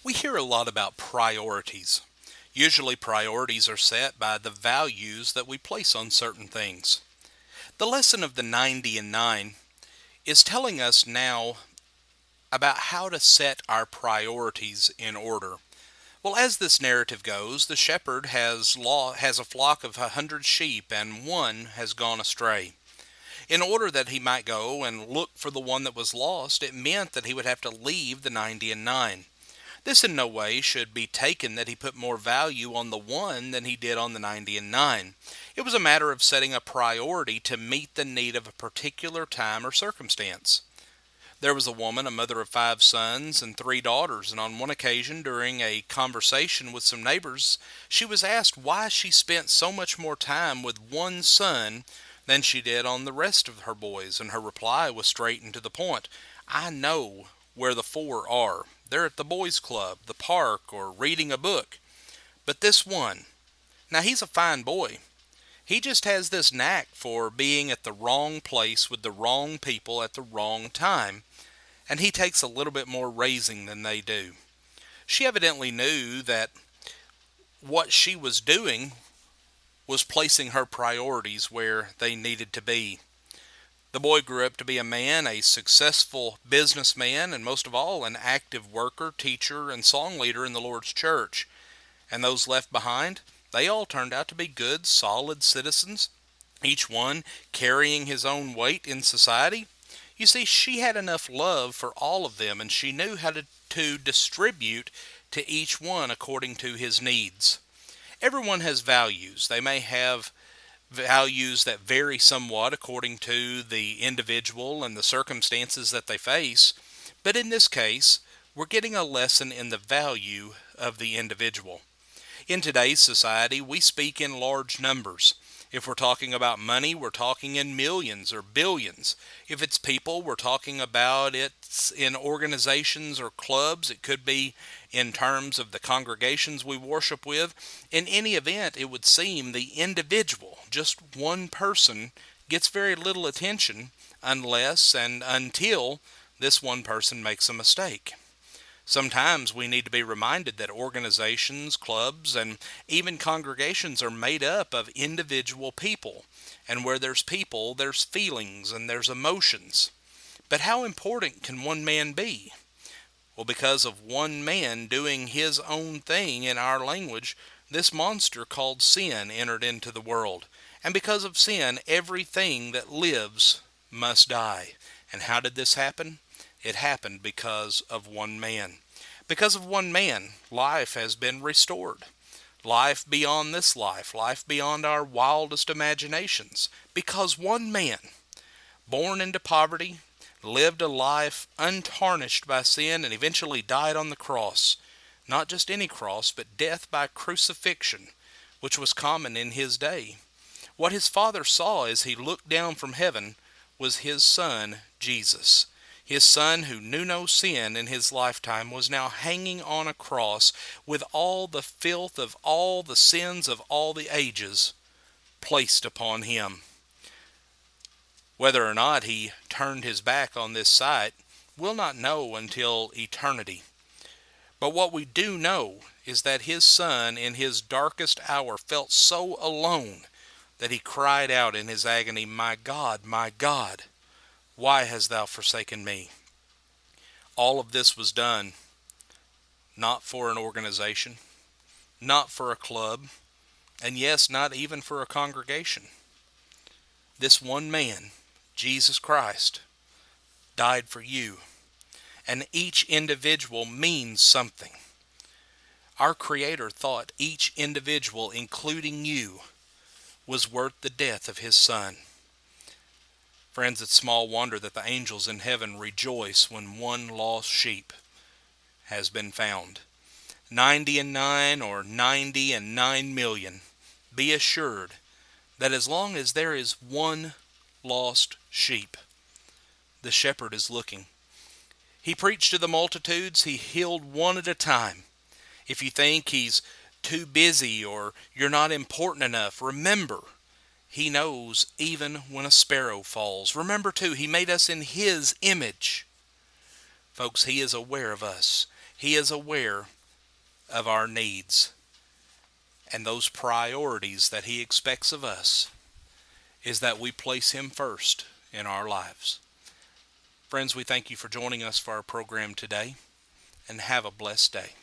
We hear a lot about priorities. Usually, priorities are set by the values that we place on certain things. The lesson of the 90 and 9 is telling us now about how to set our priorities in order. Well, as this narrative goes, the shepherd has a flock of 100 sheep, and one has gone astray. In order that he might go and look for the one that was lost, it meant that he would have to leave the 90 and 9. This in no way should be taken that he put more value on the one than he did on the 90 and 9. It was a matter of setting a priority to meet the need of a particular time or circumstance. There was a woman, a mother of 5 sons and 3 daughters, and on one occasion, during a conversation with some neighbors, she was asked why she spent so much more time with one son than she did on the rest of her boys, and her reply was straight and to the point. I know where the 4 are. They're at the boys' club, the park, or reading a book. But this one, now he's a fine boy. He just has this knack for being at the wrong place with the wrong people at the wrong time, and he takes a little bit more raising than they do. She evidently knew that what she was doing was placing her priorities where they needed to be. The boy grew up to be a man, a successful businessman, and most of all, an active worker, teacher, and song leader in the Lord's church. And those left behind, they all turned out to be good, solid citizens, each one carrying his own weight in society. You see, she had enough love for all of them, and she knew how to distribute to each one according to his needs. Everyone has values. They may have values that vary somewhat according to the individual and the circumstances that they face, but in this case, we're getting a lesson in the value of the individual. In today's society, we speak in large numbers. If we're talking about money, we're talking in millions or billions. If it's people, we're talking about it in organizations or clubs. It could be in terms of the congregations we worship with. In any event, it would seem the individual, just one person, gets very little attention unless and until this one person makes a mistake. Sometimes we need to be reminded that organizations, clubs, and even congregations are made up of individual people. And where there's people, there's feelings and there's emotions. But how important can one man be? Well, because of one man doing his own thing in our language, this monster called sin entered into the world. And because of sin, everything that lives must die. And how did this happen? It happened because of one man. Because of one man, life has been restored. Life beyond this life beyond our wildest imaginations. Because one man, born into poverty, lived a life untarnished by sin, and eventually died on the cross. Not just any cross, but death by crucifixion, which was common in his day. What his Father saw as he looked down from heaven was his Son, Jesus. His Son, who knew no sin in his lifetime, was now hanging on a cross with all the filth of all the sins of all the ages placed upon him. Whether or not he turned his back on this sight, we'll not know until eternity. But what we do know is that his Son, in his darkest hour, felt so alone that he cried out in his agony, my God, why hast thou forsaken me?" All of this was done not for an organization, not for a club, and yes, not even for a congregation. This one man, Jesus Christ, died for you, and each individual means something. Our Creator thought each individual, including you, was worth the death of his Son. Friends, it's small wonder that the angels in heaven rejoice when one lost sheep has been found. 90 and 9 or 90 and 9 million, be assured that as long as there is one lost sheep, the shepherd is looking. He preached to the multitudes. He healed one at a time. If you think he's too busy or you're not important enough, remember, he knows even when a sparrow falls. Remember, too, he made us in his image. Folks, he is aware of us. He is aware of our needs, and those priorities that He expects of us is that we place Him first in our lives. Friends, we thank you for joining us for our program today, and have a blessed day.